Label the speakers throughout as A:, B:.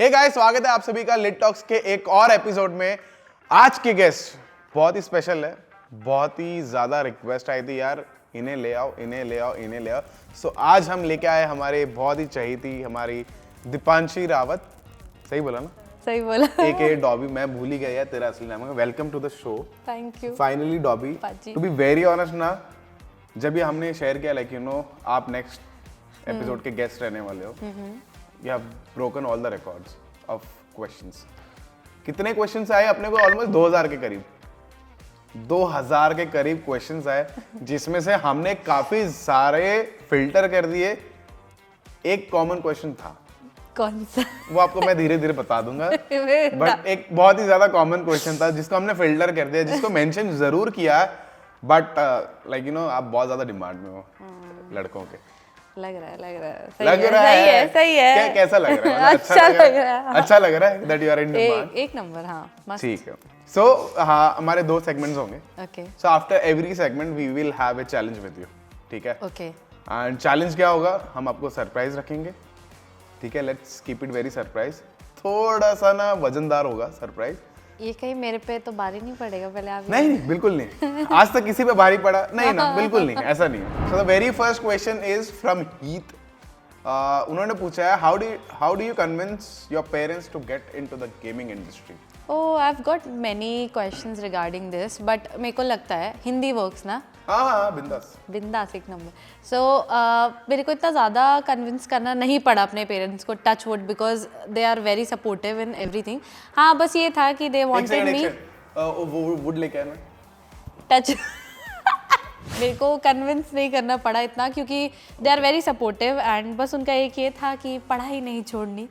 A: Hey guys, स्वागत है आप सभी का लिट टॉक्स के एक और एपिसोड में। आज के गेस्ट बहुत ही स्पेशल है, बहुत ही ज्यादा रिक्वेस्ट आई थी यार, इन्हें ले आओ, इन्हें ले आओ, इन्हें ले आओ। सो आज हम लेके आए हमारे बहुत ही चहेती हमारी दीपांशी रावत। सही बोला ना?
B: सही बोला।
A: एक डॉबी, मैं भूल ही गया यार तेरा असली नाम है। Welcome to the show.
B: Thank you.
A: Finally Dobby, to be very honest ना, जब ये हमने शेयर किया लाइक यू नो आप नेक्स्ट एपिसोड के गेस्ट रहने वाले हो, you have broken all the records of questions. कितने क्वेश्चंस आए अपने को? ऑलमोस्ट 2000 के करीब, 2000 के करीब क्वेश्चंस आए, जिसमें से हमने काफी सारे फिल्टर कर दिए। एक कॉमन क्वेश्चन था,
B: कौन सा?
A: वो आपको मैं धीरे धीरे बता दूंगा, बट एक बहुत ही ज्यादा कॉमन क्वेश्चन था जिसको हमने फिल्टर कर दिया, जिसको मेंशन जरूर किया, बट लाइक यू नो आप बहुत ज्यादा डिमांड में हो लड़कों के।
B: लग रहा है
A: सही है। कैसा लग रहा है?
B: अच्छा लग रहा है।
A: अच्छा लग रहा है that you are in demand।
B: एक नंबर, हाँ मस्त।
A: ठीक है। So हाँ, हमारे 2 सेगमेंट्स होंगे।
B: Okay.
A: So after every segment we will have a challenge with you। ठीक है?
B: ओके।
A: एंड चैलेंज क्या होगा? हम आपको सरप्राइज रखेंगे। ठीक है, let's keep it very surprise. थोड़ा सा ना वजनदार होगा सरप्राइज।
B: ये कहीं मेरे पे तो भारी नहीं पड़ेगा? पहले आप
A: नहीं, बिल्कुल नहीं। आज तक किसी पे भारी पड़ा नहीं ना, बिल्कुल नहीं, ऐसा नहीं। So the very first question is from Heath. उन्होंने पूछा है how do you convince your parents to get into the gaming industry?
B: Oh, I have got many questions regarding this, but मेरे को लगता है हिंदी वर्क्स ना।
A: हाँ, बिंदास
B: एक नंबर। सो मेरे को इतना ज़्यादा कन्विंस करना नहीं पड़ा अपने पेरेंट्स को, touch wood, because they are very supportive in everything. हाँ, बस ये था कि दे वांटेड मी
A: वुड लेके आना
B: टच मेरे को कन्विंस नहीं करना पड़ा इतना, क्योंकि they are very supportive and बस उनका एक ये था कि पढ़ाई नहीं छोड़नी।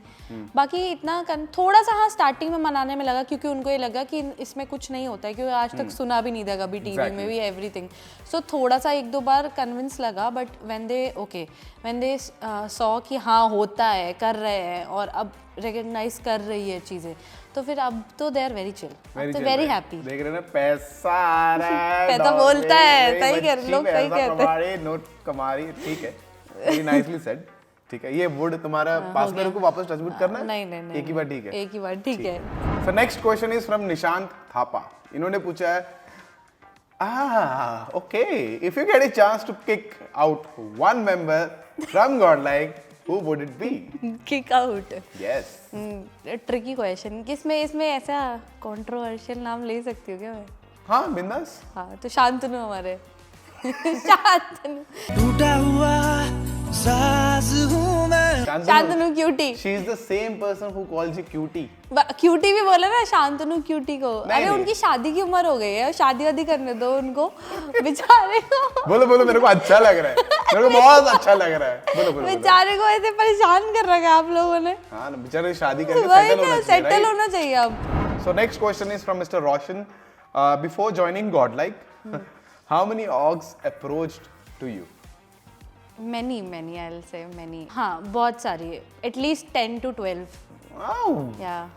B: बाकी इतना थोड़ा सा हाँ स्टार्टिंग में मनाने में लगा, क्योंकि उनको ये लगा कि इसमें कुछ नहीं होता है, क्योंकि आज तक सुना भी नहीं था कभी टीवी में भी एवरीथिंग। सो थोड़ा सा 1-2 बार कन्विंस लगा, बट व्हेन दे सॉ कि हाँ होता है, कर रहे हैं और अब रिकॉग्नाइज कर रही है चीज़ें, तो फिर अब तो दे आर वेरी चिल, तो वेरी हैप्पी।
A: देख रहे ना, पैसा आ रहा है,
B: पैसा बोलता है, सही कर लोग, सही कहते हैं,
A: नोट कमा रही है। ठीक है, वेरी नाइसली सेड। ठीक है, ये वुड तुम्हारा पास में रखो, वापस टच वुड करना है?
B: नहीं,
A: एक ही बार ठीक है,
B: एक ही बार ठीक है।
A: So next question is from Nishant Thapa. इन्होंने पूछा है okay, if you get a chance to kick out one member from Godlike, who would it be?
B: Kick out.
A: Yes.
B: Tricky question. किसमें इसमें ऐसा कंट्रोवर्शियल नाम ले सकती हूँ क्या मैं?
A: हाँ, बिंदास।
B: हाँ, तो शांतनु हमारे शांतनु।
C: टूटा हुआ सास हूँ मैं।
B: Shantanu cutie.
A: She is the same person who calls you cutie.
B: Cutie भी बोला ना शांतनु क्यूटी को। अरे
A: नहीं।
B: उनकी शादी की उम्र हो गई है, शादी वादी करने दो उनको बेचारे को।
A: बोलो, मेरे को अच्छा लग रहा है, मेरे को बहुत अच्छा लग रहा है। बोलो।
B: बेचारे को ऐसे परेशान कर रखा है आप लोगों ने।
A: हाँ ना, बेचारे शादी करके
B: सेटल होना चाहिए अब।
A: So next question is from Mr. Roshan. Before joining Godlike, how many orgs approached to you?
B: Many, I'll say many. हाँ, बहुत सारी, at least 10 to 12.
A: Wow.
B: Yeah.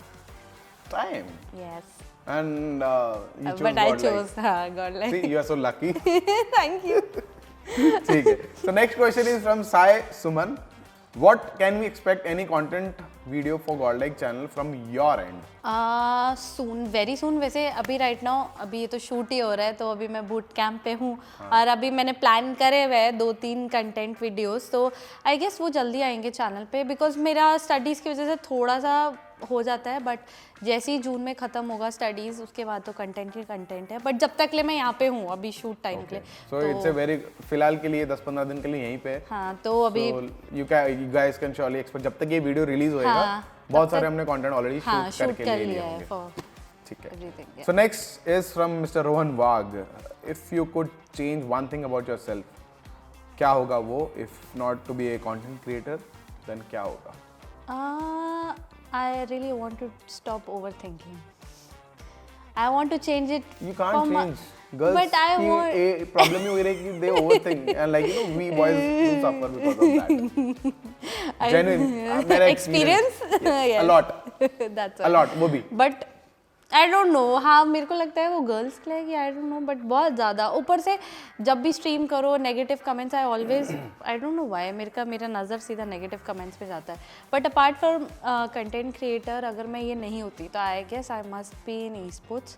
A: Time.
B: Yes.
A: And you chose
B: But I
A: Godlike.
B: chose Godlike.
A: See, you are so lucky.
B: Thank you.
A: ठीक है. So next question is from Sai Suman. What can we expect any content video for Godlike channel from your end?
B: Soon, very soon। वैसे अभी right now अभी ये तो shoot ही हो रहा है, तो अभी मैं बूट कैंप पे हूँ। और अभी मैंने प्लान करे हुए हैं 2-3 कंटेंट वीडियोस, तो आई गेस वो जल्दी आएंगे चैनल पे, बिकॉज मेरा स्टडीज़ की वजह से थोड़ा सा हो जाता है, बट जैसे ही जून में ख़त्म होगा स्टडीज़, उसके बाद तो कंटेंट ही कंटेंट है। बट जब तक ले मैं यहाँ पे हूँ अभी शूट टाइम के लिए,
A: So it's a very फिलहाल के लिए 10-15 दिन के लिए यहीं पे।
B: हाँ, तो अभी
A: you guys can surely expect, जब तक ये वीडियो रिलीज होएगा बहुत सारे हमने कंटेंट ऑलरेडी शूट करके ले लिए होंगे। ठीक है। So next is from Mr. Rohan Wag. If you could change one thing about yourself, क्या होगा वो? If not to be a content creator, then क्या होगा?
B: I really want to stop overthinking. I want to change it.
A: You can't change. Girls
B: but I want.
A: A problem you है कि they overthink and like you know we boys do suffer because of that. Genuine. मेरा
B: experience.
A: Yes,
B: Yes.
A: a lot.
B: That's
A: A lot. वो भी.
B: But I don't no, हाँ मेरे को लगता है वो गर्ल्स के लिए कि आई डोंट नो, बट बहुत ज़्यादा ऊपर से जब भी स्ट्रीम करो negative comments, I always I don't know why मेरा नज़र सीधा नेगेटिव कमेंट्स पे जाता है. But apart from content creator, अगर मैं ये नहीं होती तो I guess I must be in e sports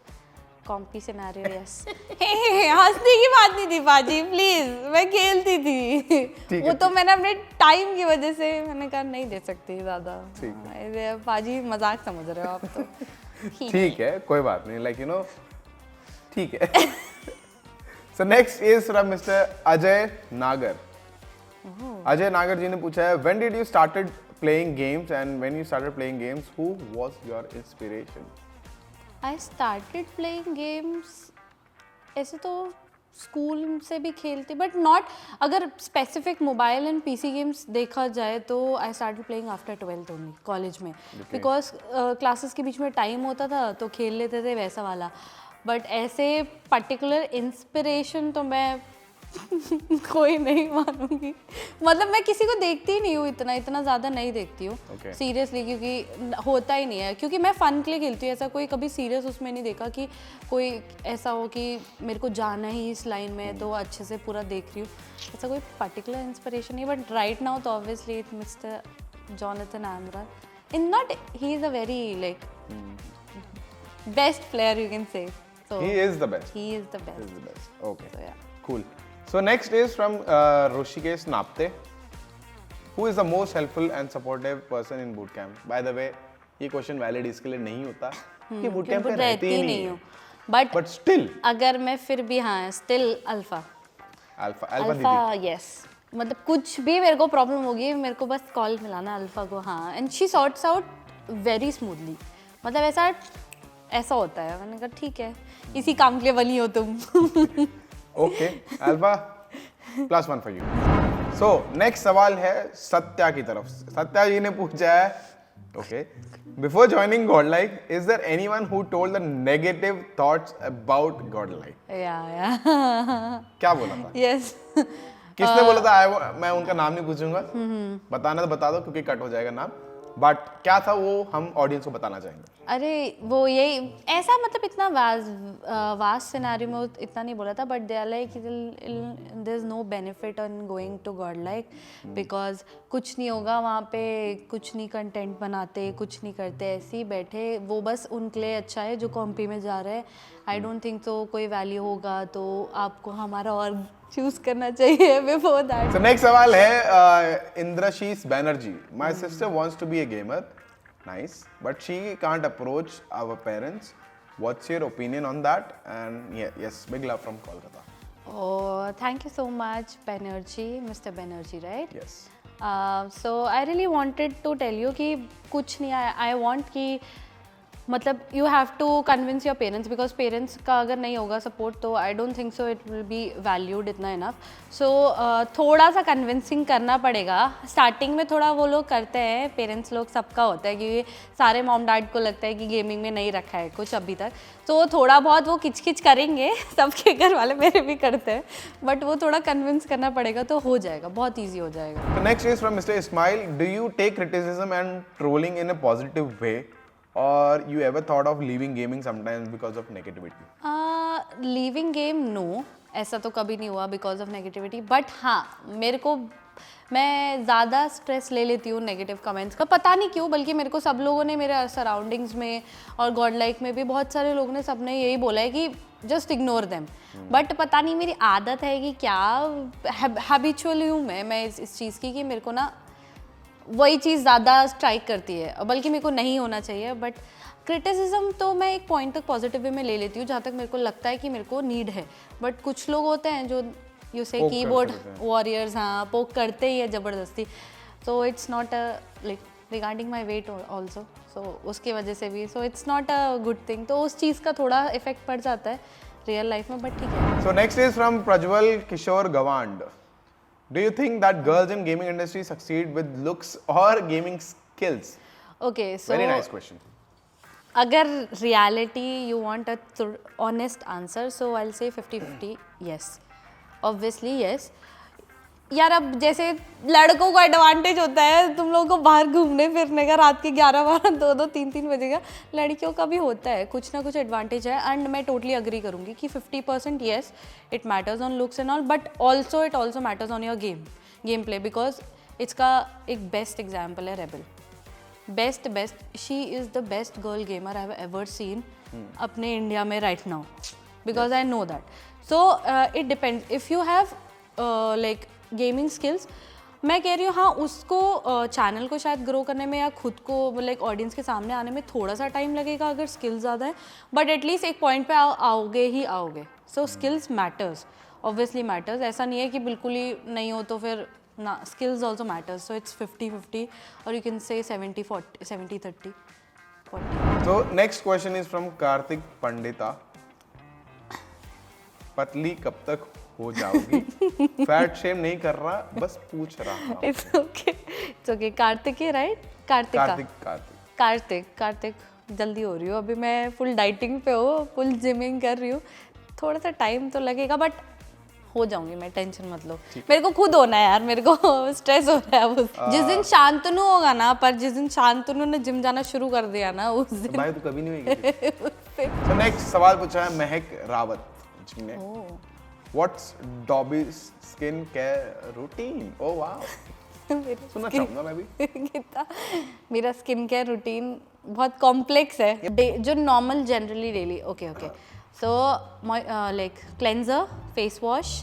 B: comp scenario. Yes, हंसने की बात नहीं थी पाजी, प्लीज, मैं खेलती थी. वो तो मैंने अपने टाइम की वजह से मैंने कहा नहीं दे सकती ज़्यादा. पाजी मजाक समझ रहे हो आप तो.
A: ठीक है, कोई बात नहीं, लाइक यू नो, ठीक है. So next is from mister Ajay नागर. अजय नागर जी ने पूछा है, when did you started playing games and when you started playing games who was your inspiration?
B: I started playing games, ऐसे तो स्कूल से भी खेलती, बट नॉट, अगर specific mobile and PC games देखा जाए तो I started playing after 12th only, college में, बिकॉज क्लासेस के बीच में टाइम होता था तो खेल लेते थे वैसा वाला. बट ऐसे पर्टिकुलर इंस्पिरेशन तो मैं कोई नहीं मानूंगी. मतलब मैं किसी को देखती ही नहीं हूँ, इतना ज़्यादा नहीं देखती हूँ सीरियसली, क्योंकि होता ही नहीं है, क्योंकि मैं फ़न के लिए खेलती हूँ. ऐसा कोई कभी सीरियस उसमें नहीं देखा कि कोई ऐसा हो कि मेरे को जाना ही इस लाइन में तो अच्छे से पूरा देख रही हूँ. ऐसा कोई पर्टिकुलर इंस्पिरेशन नहीं. बट राइट नाउ तो ऑब्वियसली इट मिस्टर जॉनथन आमरा. In not, he is a very like best player, you can say.
A: He is the best.
B: He is the best.
A: He is the best. Okay.
B: So yeah.
A: Cool. So next is from Rushikesh Napte. Who is the most helpful and supportive person in boot camp? By the way, ये question valid इसके लिए नहीं होता कि boot camp में रहती ही नहीं
B: हूँ. बट
A: स्टिल
B: अगर मैं फिर भी, हाँ स्टिल अल्फा
A: दीदी.
B: यस, मतलब कुछ भी मेरे को प्रॉब्लम होगी, मेरे को बस कॉल मिलाना अल्फा को. हाँ, and she sorts out very smoothly. मतलब ऐसा होता है. मैंने कहा ठीक है, इसी काम के लिए बनी हो तुम.
A: Okay alpha, +1 for you. So next सवाल है सत्या की तरफ से. सत्या जी ने पूछा है, okay, before joining Godlike is there anyone who told the negative thoughts about Godlike?
B: या
A: क्या बोला था?
B: यस.
A: किसने बोला था? मैं उनका नाम नहीं पूछूंगा, बताना तो बता दो क्योंकि कट हो जाएगा नाम. बट क्या था वो हम ऑडियंस को बताना चाहेंगे.
B: अरे वो यही ऐसा, मतलब इतना वास्ट सिनेरियो में इतना नहीं बोला था. But they are like there is no benefit on going to Godlike, because कुछ नहीं होगा वहाँ पे, कुछ नहीं कंटेंट बनाते, कुछ नहीं करते, ऐसे ही बैठे. वो बस उनके लिए अच्छा है जो कॉम्पी में जा रहे हैं. आई डोंट थिंक तो कोई वैल्यू होगा, तो आपको हमारा और चूज करना चाहिए बिफोर दैट.
A: सो नेक्स्ट सवाल है Indrashish Banerjee. My sister wants to be a gamer. Nice, but she can't approach our parents. What's your opinion on that? And yes, big love from Kolkata.
B: Oh, thank you so much, Banerjee, Mr. Banerjee, right?
A: Yes.
B: So I really wanted to tell you कि कुछ नहीं, I want कि मतलब you have to convince your parents, because parents का अगर नहीं होगा support तो I don't think so it will be valued इतना इनफ. सो थोड़ा सा कन्विंसिंग करना पड़ेगा. स्टार्टिंग में थोड़ा वो लोग करते हैं, पेरेंट्स लोग, सबका होता है कि सारे मॉम डैड को लगता है कि गेमिंग में नहीं रखा है कुछ अभी तक, तो थोड़ा बहुत वो किचकिच करेंगे. सबके घर वाले मेरे भी करते हैं, बट वो थोड़ा कन्विंस करना पड़ेगा तो हो जाएगा, बहुत ईजी हो जाएगा.
A: Next is from mister Ismail. Do you take criticism and trolling in a positive way? Or you ever thought of leaving gaming sometimes because of negativity?
B: Leaving game, no. ऐसा तो कभी नहीं हुआ because of negativity. But हाँ, मैं ज़्यादा stress ले लेती हूँ नेगेटिव कमेंट्स का, पता नहीं क्यों. बल्कि मेरे को सब लोगों ने, मेरे सराउंडिंग्स में और गॉड लाइक में भी बहुत सारे लोगों ने, सबने यही बोला है कि जस्ट इग्नोर देम. बट पता नहीं मेरी आदत है कि क्या, हैबिचुअली हूँ मैं इस चीज़ की कि मेरे को ना वही चीज़ ज़्यादा स्ट्राइक करती है, बल्कि मेरे को नहीं होना चाहिए. बट क्रिटिसिज्म तो मैं एक पॉइंट तक पॉजिटिव वे में ले लेती हूँ, जहाँ तक मेरे को लगता है कि मेरे को नीड है. बट कुछ लोग होते हैं जो यू से कीबोर्ड वॉरियर्स, हाँ, पोक करते ही है ज़बरदस्ती. So it's not like regarding my weight also, so उसकी वजह से भी, so it's not a good thing. तो उस चीज़ का थोड़ा इफेक्ट पड़ जाता है रियल लाइफ में, बट ठीक है.
A: So next is from Prajwal Kishore Gawand. Do you think that girls in gaming industry succeed with looks or gaming skills?
B: Okay, so
A: very nice question.
B: अगर reality you want a honest answer, so I'll say 50-50 yes. Obviously yes. यार अब जैसे लड़कों को advantage होता है तुम लोगों को बाहर घूमने फिरने का रात के 11-12 2-2 3-3 बजे का, लड़कियों का भी होता है कुछ ना कुछ एडवांटेज है। एंड मैं टोटली अग्री करूँगी कि 50% yes it matters on looks and all, but also it also matters on your game play, because इसका एक बेस्ट एग्जाम्पल है rebel. Best she is the best girl gamer I have ever seen अपने India में right now, because I know that. So it depends if you have like gaming skills. मैं कह रही हूँ हाँ उसको चैनल को शायद ग्रो करने में या खुद को लाइक ऑडियंस के सामने आने में थोड़ा सा टाइम लगेगा अगर स्किल्स ज़्यादा है, बट एटलीस्ट एक पॉइंट पे आओगे ही आओगे। सो स्किल्स मैटर्स, ऑब्वियसली मैटर्स, ऐसा नहीं है कि बिल्कुल ही नहीं हो तो फिर ना, skills also matters. So it's 50-50 और you can say 70-40 70-30 40।
A: So next question is from Karthik Pandita. पतली कब तक हो जाओगी? फैट शेम नहीं कर रहा, बस पूछ रहा हूँ।
B: इट्स ओके कार्तिक है राइट? कार्तिक जल्दी हो रही हो, अभी मैं फुल डाइटिंग पे हूँ, फुल जिमिंग कर रही हूँ, थोड़ा सा टाइम तो लगेगा बट हो जाऊंगी मैं, टेंशन मत लो। मेरे को खुद होना है यार, मेरे को स्ट्रेस हो रहा है अब। जिस दिन शांतनु होगा ना, पर जिस दिन शांतनु ने जिम जाना शुरू कर दिया ना उस दिन
A: भाई तो कभी नहीं होगी। So next सवाल पूछा है महक रावत जी ने। What's Dobby's skin care routine? Oh wow. सुनना चाहूँगा मैं भी।
B: कितना मेरा स्किन केयर रूटीन बहुत कॉम्प्लेक्स है। जो normal generally daily okay so like cleanser, face wash,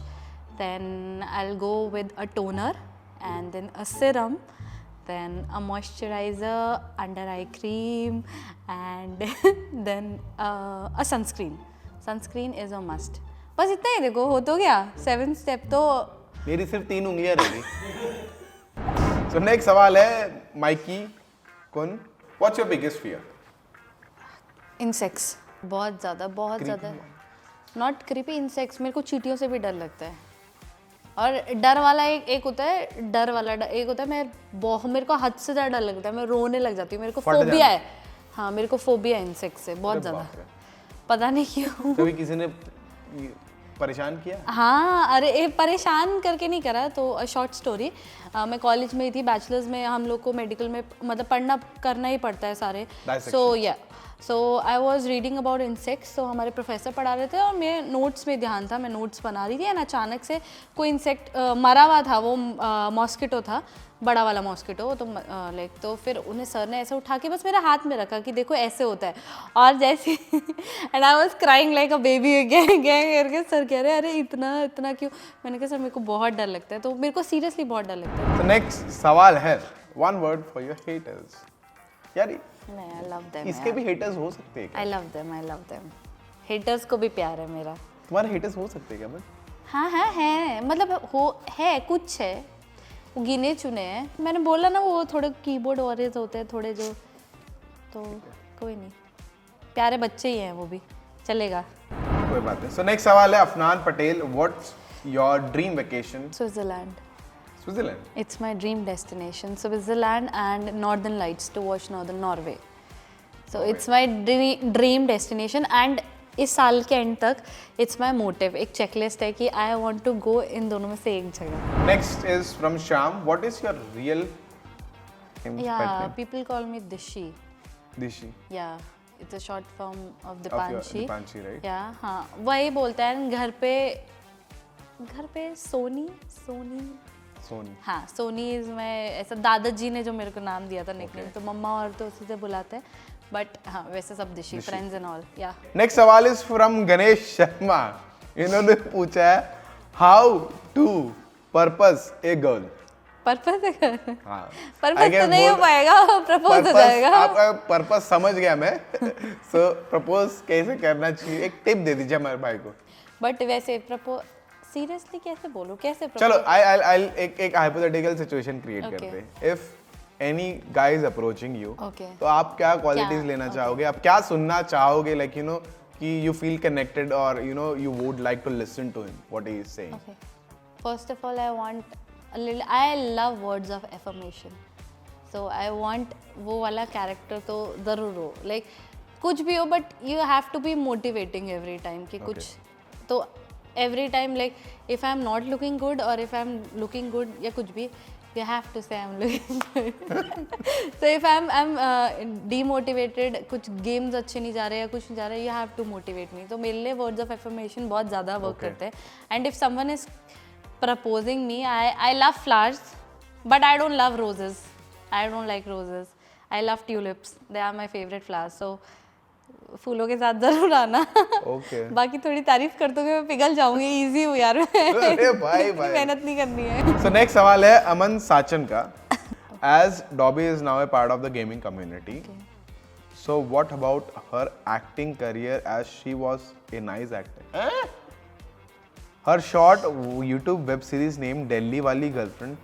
B: then I will go with a toner and then a serum, then a moisturizer, under eye cream, and then a sunscreen. Sunscreen is a must. बस इतना ही देखो, हो तो गया 7 step तो।
A: मेरी सिर्फ 3 उंगलियां रह गई। So next सवाल है माइकी कुन। What's your biggest fear?
B: Insects, बहुत ज़्यादा। Not creepy, insects. मेरे को चींटियों से भी डर लगता है। और डर वाला एक होता है, एक होता है मेरे को हद से ज़्यादा डर लगता है, मैं रोने लग जाती हूँ। मेरे को फोबिया है, हाँ मेरे को फोबिया है इंसेक्ट से बहुत ज़्यादा, पता नहीं क्यों।
A: कभी किसी ने परेशान किया?
B: हाँ अरे परेशान करके नहीं करा। तो शॉर्ट स्टोरी, मैं कॉलेज में ही थी, बैचलर्स में हम लोग को मेडिकल में मतलब पढ़ना करना ही पड़ता है सारे। So I was reading about insects. तो हमारे प्रोफेसर पढ़ा रहे थे और मेरे नोट्स में ध्यान था, मैं नोट्स बना रही थी एंड अचानक से कोई इंसेक्ट मरा हुआ था, वो मॉस्किटो था, बड़ा वाला मॉस्किटो। तो लाइक तो फिर उन्हें सर ने ऐसे उठा के बस मेरे हाथ में रखा कि देखो ऐसे होता है, और जैसे and I was crying like a baby करके। सर कह रहे अरे इतना क्यों? मैंने कहा सर मेरे को बहुत डर लगता है। तो मेरे को सीरियसली बहुत डर लगता है।
A: तो नेक्स्ट सवाल है, one word for your haters. यार
B: आई लव देम।
A: इसके भी हेटर्स हो सकते हैं क्या?
B: I love them. हेटर्स को भी प्यार है मेरा।
A: तुम्हारे हेटर्स हो सकते हैं क्या? बट
B: हाँ है, मतलब है कुछ है, वो गिने चुने हैं। मैंने बोला ना वो थोड़े कीबोर्ड वॉरियर्स होते हैं थोड़े जो, तो कोई नहीं, प्यारे बच्चे ही हैं वो भी, चलेगा।
A: कोई बात नहीं। सो नेक्स्ट सवाल है Afnan Patel. What's your dream vacation?
B: Switzerland.
A: It's
B: my dream destination. Switzerland and Northern Lights, to watch Northern Norway. So it's my dream destination and इस साल के एंड तक it's my motive, एक चेकलिस्ट है कि I want to go इन दोनों में से एक जगह।
A: Next is from Sham. What is your real name?
B: Yeah, people call me Dishi.
A: Dishi.
B: Yeah, it's a short form of Dipanshi.
A: Dipanshi, right?
B: Yeah, हाँ वही बोलते हैं घर पे सोनी। हाँ सोनी इज मैं ऐसा, दादाजी ने जो मेरे को नाम दिया था निकनेम, तो मम्मा और तो उसी से बुलाते हैं, बट हाँ वैसे सब दिशी, फ्रेंड्स एंड ऑल। या नेक्स्ट
A: सवाल इज फ्रॉम गणेश शर्मा। इन्होंने पूछा है how to purpose a girl.
B: Purpose
A: हाँ
B: पर्पस तो नहीं हो पाएगा, प्रपोज हो जाएगा।
A: आपका पर्पस समझ गया मैं। सो प्रपोज कैसे करना चाहिए, एक टिप दे दीजिए हमारे भाई को।
B: बट वैसे प्रपोज सीरियसली कैसे बोलूं, कैसे propose?
A: चलो आई एक हाइपोथेटिकल सिचुएशन क्रिएट करते हैं। If any guy is approaching you, तो आप क्या क्वालिटीज लेना चाहोगे, आप क्या सुनना चाहोगे, लाइक यू नो कि यू फील कनेक्टेड और you know you would like to listen to him what he is saying?
B: Okay. First of all, I want a little. I love words of affirmation. So I want वो वाला character तो ज़रूर हो, like कुछ भी हो, but you have to be motivating every time कि कुछ तो every time like if I'm not looking good or if I'm looking good या कुछ भी, you have to say I'm looking good. So if I'm demotivated, कुछ games अच्छे नहीं जा रहे या कुछ नहीं जा रहा, you have to motivate me. तो मेरे लिए words of affirmation बहुत ज़्यादा work करते हैं. And if someone is proposing me, I love flowers, but I don't love roses. I don't like roses. I love tulips. They are my favorite flowers. So फूलों के साथ जरूर आना.
A: Okay.
B: बाकी थोड़ी तारीफ कर दोगे मैं पिघल जाऊंगी. इजी हूँ यार मैं.
A: अरे भाई भाई.
B: मेहनत नहीं करनी है.
A: So next सवाल है अमन साचन का. As Dobby is now a part of the gaming community, so what about her acting career as she was a nice actor? Her short YouTube web series named Delhi Wali Girlfriend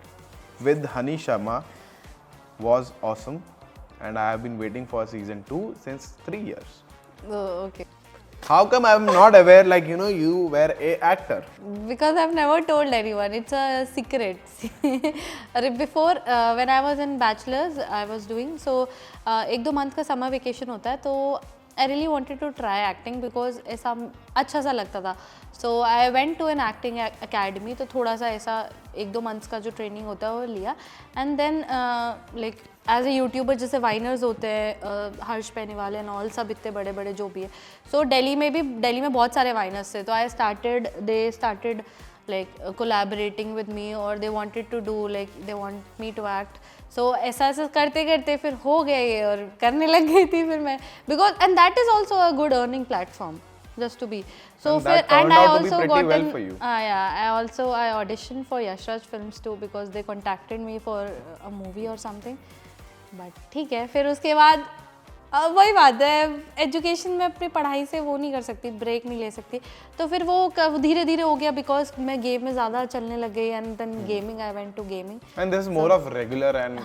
A: with Hani Sharma was awesome, and I have been waiting for season 2 since 3 years.
B: Oh, okay.
A: How come I'm not aware, like, you know, you were a actor?
B: Because I've never told anyone. It's a secret. Before, when I was in bachelor's, I was doing, so 1-2 month का summer vacation होता है, तो I really wanted to try acting because ऐसा अच्छा सा लगता था. So I went to an acting academy, तो थोड़ा सा ऐसा 1-2 months का जो training होता है वो लिया. And then like as a YouTuber जैसे वाइनर्स होते हैं, हर्ष पेनीवाल एंड ऑल, सब इतने बड़े बड़े जो भी है. सो दिल्ली में बहुत सारे वाइनर्स थे. तो they started like collaborating with me और they wanted to do like they want me to act. So ऐसा करते करते फिर हो गया ये और करने लग गई थी फिर मैं, because and that is also a good earning platform just to be. So and I also got in, I auditioned for Yash Raj Films too because they contacted me for a movie or something. But ठीक है, फिर उसके बाद वही बात है, education में अपनी पढ़ाई से वो नहीं कर सकती, ब्रेक नहीं ले सकती. तो फिर वो धीरे धीरे हो गया बिकॉज मैं गेम में ज़्यादा चलने लग गई. And then gaming, I went to gaming.
A: And this is more of regular and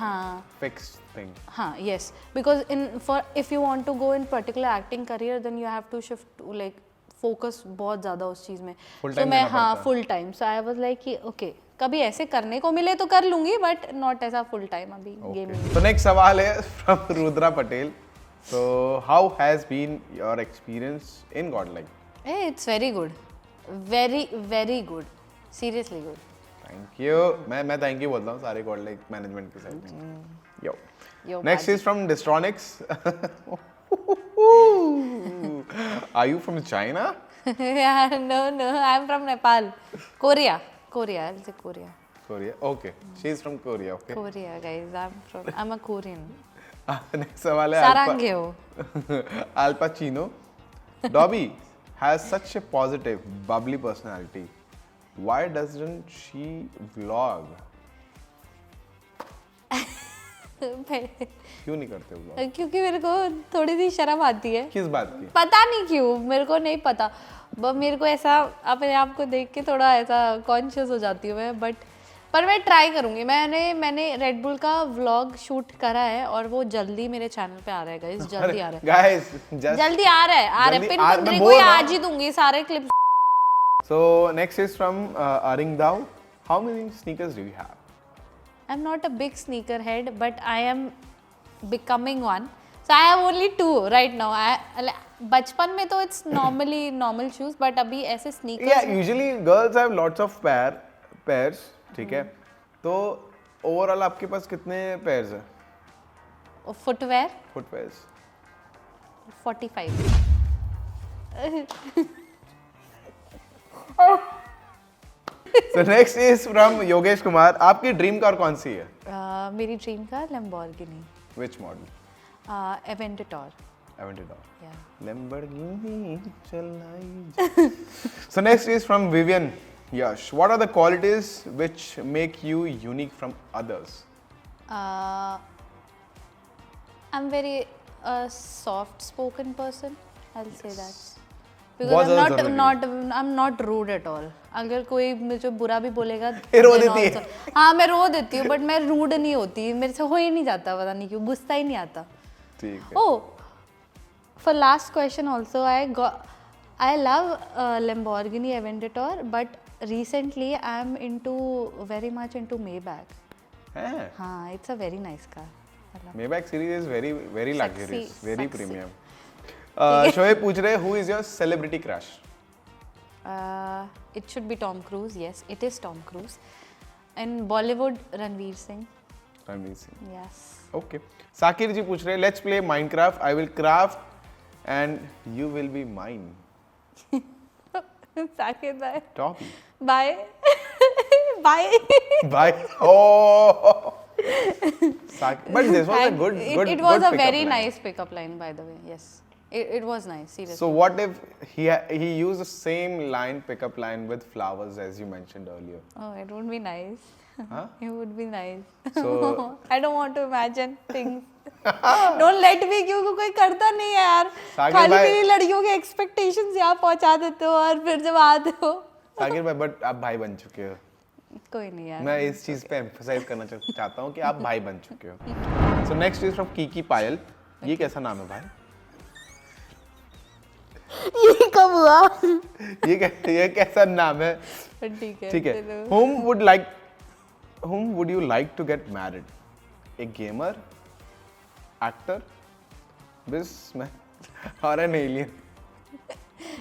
A: fixed thing.
B: हाँ, yes, because if you want to go in particular acting career then you have to shift to like focus बहुत ज़्यादा उस चीज़ में. So मैं full time. So I was like कि okay, कभी ऐसे करने को मिले तो कर लूंगी, बट नॉट ऐसा फुल टाइम अभी गेमिंग.
A: तो नेक्स्ट सवाल है from Rudra Patel. So how has been your experience in Godlike?
B: Hey, it's very good, very very good, seriously good.
A: Thank you. मैं thank you बोलता हूँ सारे Godlike management के साथ. Yo. Next is from Distronics. Are you from China?
B: Yeah, no, I'm from Nepal. Korea, I'll say Korea.
A: Korea, okay. She's from Korea, okay.
B: Korea, guys, I'm a Korean.
A: Next सवाल है Al Pacino. Dobby has such a positive, bubbly personality. Why doesn't she vlog? क्यों नहीं करते vlog?
B: क्योंकि मेरे को थोड़ी सी शर्म आती है.
A: किस बात की?
B: पता नहीं क्यों, मेरे को नहीं पता. मेरे को ऐसा अपने आप को देख के थोड़ा ऐसा कॉन्शियस हो जाती हूँ मैं. पर मैं ट्राई करूंगी. मैंने रेड बुल का व्लॉग शूट करा है और वो जल्दी मेरे चैनल पे आ रहा है गाइस. जल्दी आ रहा है
A: गाइस,
B: जल्दी आ रहा है. पिन तेरे को आज ही दूंगी सारे clips.
A: So next is from Aring Dao. How many sneakers do you have?
B: I'm not a big sneaker head, but I am becoming one. So I have only 2 right now. बचपन में तो it's normal shoes, but अभी ऐसे sneakers.
A: Yeah, usually girls have lots of pairs. ठीक है, तो overall आपके पास कितने पेयर्स हैं? Footwears
B: 45.
A: So next is from Yogesh Kumar. आपकी ड्रीम कार कौन सी है?
B: मेरी dream car Lamborghini.
A: Which model?
B: Aventador. Yeah.
A: Lamborghini चलाई. So next is from Vivian. Yash, what are the qualities which make you unique from others?
B: I'm very soft-spoken person. I'll say that. Because I'm not rude at all. अगर कोई मुझे बुरा भी बोलेगा,
A: रो देती है.
B: हाँ, मैं रो देती हूँ, but मैं rude नहीं होती. मेरे से हो ही नहीं जाता, पता नहीं क्यों, गुस्सा ही नहीं आता.
A: ठीक है.
B: Oh, for last question also, I love Lamborghini Aventador, but recently I'm very much into Maybach. हाँ, it's a very nice car.
A: Maybach series is very luxurious, very
B: sexy.
A: premium. Shoaib पूछ रहे who is your celebrity crush?
B: It should be Tom Cruise. Yes, it is Tom Cruise. In Bollywood, Ranveer Singh.
A: Ranveer Singh.
B: Yes.
A: Okay. Sakir ji पूछ रहे हैं, let's play Minecraft. I will craft and you will be mine.
B: Sakir, bye.
A: टॉपी.
B: Bye. Bye.
A: Bye. Oh. But this was a good
B: It was a
A: pickup
B: very
A: line.
B: nice pickup line, by the way. Yes, it was nice. Seriously.
A: So what if he used the same pickup line with flowers as you mentioned earlier?
B: Oh, it would be nice.
A: Huh?
B: It would be nice.
A: So
B: I don't want to imagine things. Don't let me, क्योंकि कोई करता नहीं है यार.
A: साकिर
B: खाली
A: भाई-
B: मेरी लड़कियों के expectations यहाँ पहुँचा देते हो और फिर जब आते हो.
A: साकिर भाई, बट आप भाई बन चुके हो.
B: कोई नहीं यार.
A: मैं इस चीज पे एम्फसाइज करना चाहता हूँ कि आप भाई बन चुके हो. So next is from Kiki पायल. ये कैसा नाम है भाई?
B: ये कब हुआ?
A: ये कैसा नाम है?
B: ठीक है.
A: ठीक है.
B: चलो.
A: Whom would you like to get married? A gamer, actor, businessman, or an alien?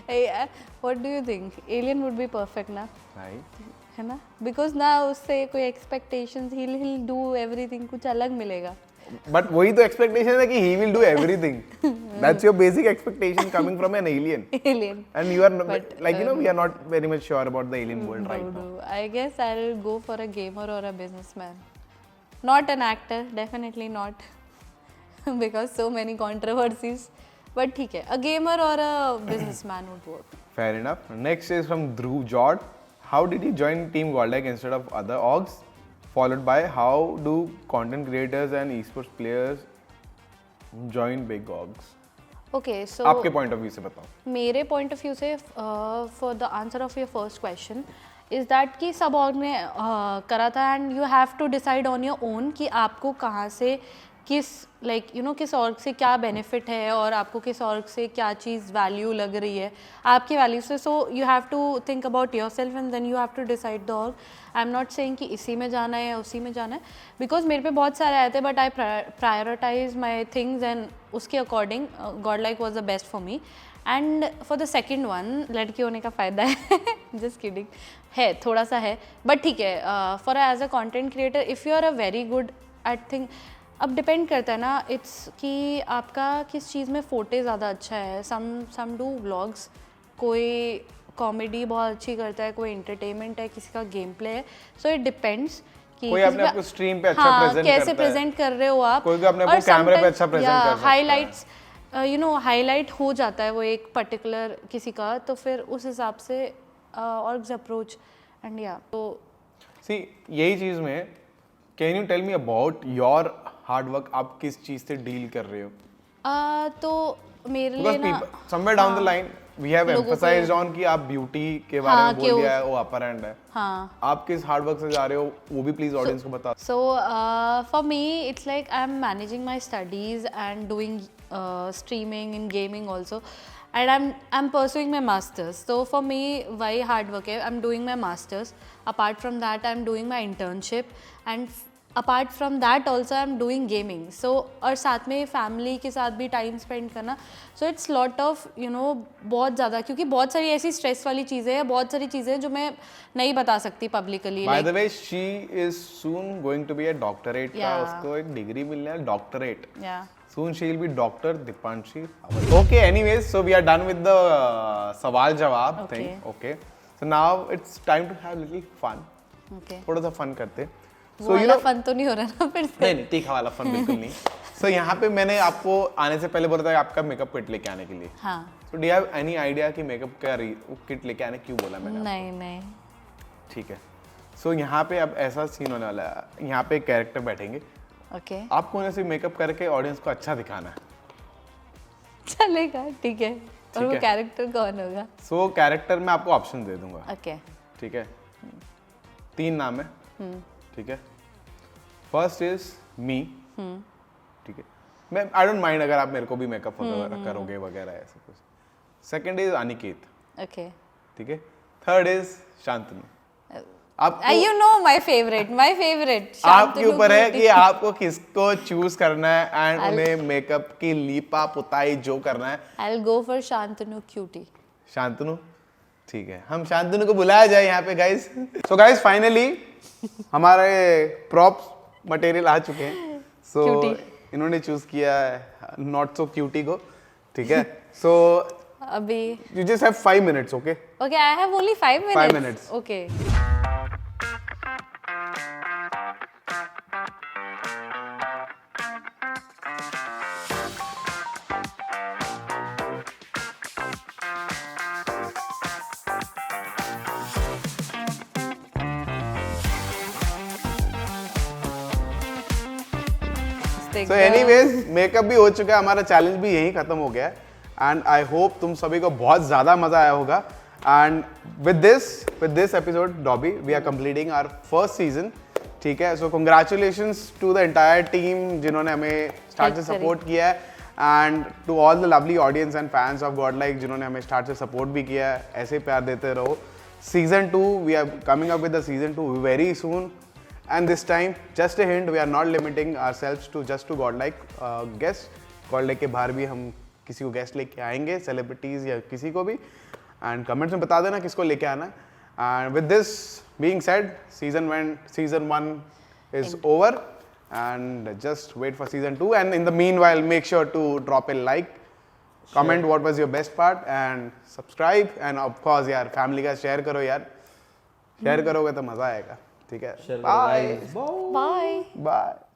B: Hey, what do you think? Alien would be perfect ना?
A: Right.
B: है ना? Because ना उससे कोई expectations, he'll do everything, कुछ अलग मिलेगा.
A: But वही तो expectation है कि he will do everything. That's your basic expectation coming from an alien.
B: Alien.
A: And you are
B: But,
A: we are not very much sure about the alien world right now.
B: No. I guess I'll go for a gamer or a businessman. Not an actor, definitely not. Because so many controversies. But ठीक है, a gamer or a businessman would work.
A: Fair enough. Next is from Dhruv Jord. How did he join Team Godlike instead of other orgs? Followed by how do content creators and esports players join big orgs?
B: Okay, so
A: आपके point of view से बताओ.
B: मेरे point of view से for the answer of your first question is that कि सब org ने करा था and you have to decide on your own कि आपको कहाँ से किस किस ऑर्ग से क्या बेनिफिट है और आपको किस ऑर्ग से क्या चीज़ वैल्यू लग रही है आपके वैल्यू से. So you have to think about yourself and then you have to decide the org. I am not saying कि इसी में जाना है या उसी में जाना है बिकॉज मेरे पे बहुत सारे आए थे but I prioritize my things and उसके according god like was the best for me. And for the second one लड़की होने का फ़ायदा है जस्ट किडिंग है थोड़ा सा है बट ठीक है. For as a content creator if you are a very good at thing अब डिपेंड करता है ना इट्स कि आपका किस चीज़ में फोटे ज़्यादा अच्छा है. सम डू व्लॉग्स, कोई कॉमेडी बहुत अच्छी करता है, कोई एंटरटेनमेंट है, किसी का गेम प्ले है. सो इट डिपेंड्स कि
A: कोई अपने आपको स्ट्रीम पे अच्छा प्रेजेंट
B: कैसे
A: करता है,
B: प्रेजेंट कर रहे हो आप.
A: कोई अपने आपको कैमरे पे अच्छा प्रेजेंट कर सकता है.
B: हाईलाइट्स हाईलाइट हो जाता है वो एक पर्टिकुलर किसी का तो फिर उस हिसाब से ऑर्ग्स अप्रोच एंड या तो
A: सी यही चीज में can you tell me about your hard work. आप किस चीज से डील कर रहे हो?
B: तो मेरे लिए
A: बिकॉज
B: ना
A: somewhere down the line we have emphasized on कि आप ब्यूटी के बारे में बोल दिया है वो अपर एंड है.
B: हाँ.
A: आप किस हार्ड वर्क से जा रहे हो वो भी प्लीज ऑडियंस को बताओ.
B: So for me, it's like I'm managing my studies and doing streaming and gaming also, and I'm pursuing my masters. So for me, why hard work है? I'm doing my masters. Apart from that, I'm doing my internship, and apart from that also I'm doing gaming. So और साथ में family के साथ भी time spend करना. So it's lot of बहुत ज़्यादा क्योंकि बहुत सारी ऐसी स्ट्रेस वाली चीज़ें हैं, बहुत सारी चीज़ें हैं जो मैं नहीं बता सकती publicly.
A: By the way she is soon going to be a doctorate का
B: Yeah.
A: उसको एक डिग्री मिलना है डॉक्टरेट.
B: या
A: Soon she will be Dr. Dipanshi. Okay, anyways, so we are done with the सवाल जवाब
B: Okay.
A: thing. Okay. So now it's time to have little fun.
B: Okay.
A: थोड़ा सा फन करते हैं.
B: वो वाला फन तो नहीं हो रहा ना फिर से.
A: नहीं तीखा वाला फन बिल्कुल नहीं. So यहाँ पे मैंने आपको आने से पहले बोला था आपका मेकअप किट लेके आने के लिए.
B: हाँ.
A: So do you have any idea कि मेकअप का किट लेके आने क्यों बोला मैंने?
B: नहीं.
A: ठीक है. So यहाँ पे अब ऐसा सीन होने वाला है. यहाँ पे एक कैरेक्टर बैठेंगे.
B: ओके.
A: आपको उन्हें सिर्फ मेकअप करके ऑडियंस को अच्छा दिखाना है.
B: चलेगा ठीक है. और वो
A: है.
B: कैरेक्टर कौन होगा?
A: So कैरेक्टर में आपको ऑप्शन दे दूंगा.
B: ओके.
A: ठीक है. 3 नाम है. ठीक है. First is me. ठीक है. मैं आई डोंट माइंड अगर आप मेरे को भी मेकअप वगैरह करोगे वगैरह ऐसा कुछ. Second is Aniket.
B: ओके.
A: ठीक है. Third is Shantanu. आप
B: यू नो माय फेवरेट
A: आपके ऊपर है कि आपको किसको चूज करना है एंड उन्हें मेकअप की लीपा पुताई जो करना है.
B: I will go for Shantanu cutie.
A: Shantanu ठीक है, हम शांतनु को बुलाया जाए यहाँ पे गाइस। सो गाइस फाइनली हमारे प्रॉप्स मटेरियल आ चुके हैं। सो इन्होंने चूज किया है नॉट सो क्यूटी को, ठीक है। सो
B: अभी
A: you just have 5 minutes, okay?
B: Okay, I have only 5 minutes.
A: 5 minutes.
B: Okay.
A: So anyways, makeup भी हो चुका है, हमारा चैलेंज भी यहीं खत्म हो गया है एंड आई होप तुम सभी को बहुत ज़्यादा मज़ा आया होगा। And with this episode Dobby we are completing our first season, ठीक है। So congratulations to the entire team जिन्होंने हमें स्टार्ट से सपोर्ट किया है, and to all the lovely audience and fans of Godlike जिन्होंने हमें स्टार्ट से सपोर्ट भी किया है। ऐसे प्यार देते रहो। Season 2 we are coming up with the season 2 very soon, and this time just a hint, we are not limiting ourselves to just to godlike guests. godlike के बाहर भी हम किसी को गेस्ट लेके आएंगे, सेलिब्रिटीज या किसी को भी, एंड कमेंट्स में बता देना किसको लेके आना। And with this being said, season 1 is over and just wait for season 2, and in the meanwhile make sure to drop a like, comment what was your best part and subscribe, and of course यार family का share करो यार, share करोगे तो मजा आएगा, ठीक है। Bye
B: bye.
A: बाय।